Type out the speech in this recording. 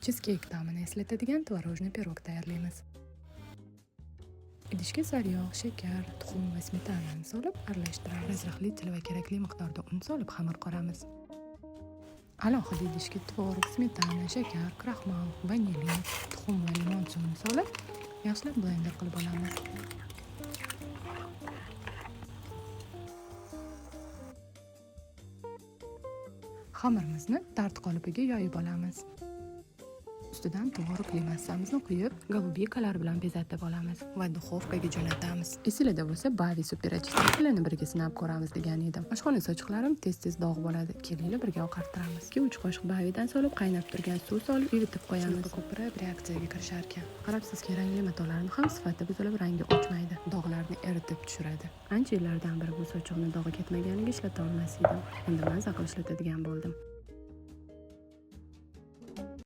Cheescake ta'mini eslatadigan tvorojniy pirog tayyorlaymiz. Idishga sariyog', shakar, tuxum va smetanani solib aralashtiramiz. Razrixli til va kerakli miqdorda un solib xamir qoramiz. Alohida idishga tvorog, smetana, shakar, kraxmal, vanilin, tuxum va limon suvini solib yaxshilab blender qilib olamiz. Xamirimizni tart qolipiga yoyib olamiz. Ustidan tvorogli massamizni quyib, golubikalar bilan bezatib olamiz va duxovkaga jo'natamiz. Esingizda bo'lsa, Bavi super achitkalarni birga sinab ko'ramiz degan edim. Oshxona sochiqlarim tez-tez dog' bo'ladi. Kelinglar birga oqartiramiz. 2-3 qoshiq Bavidan solib, qaynab turgan suv solib, ivitib qo'yamiz. Ko'pirib reaksiyaga kirishar ekan. Qarabsizki, rangli matolarni ham sifati buzilib, rangi o'chmaydi. Dog'larni eritib tushiradi. Ancha yillardan beri bu sochiqni dog'i ketmaganiga ishlata olmas edim. Endi maza qilib ishlatadigan bo'ldim.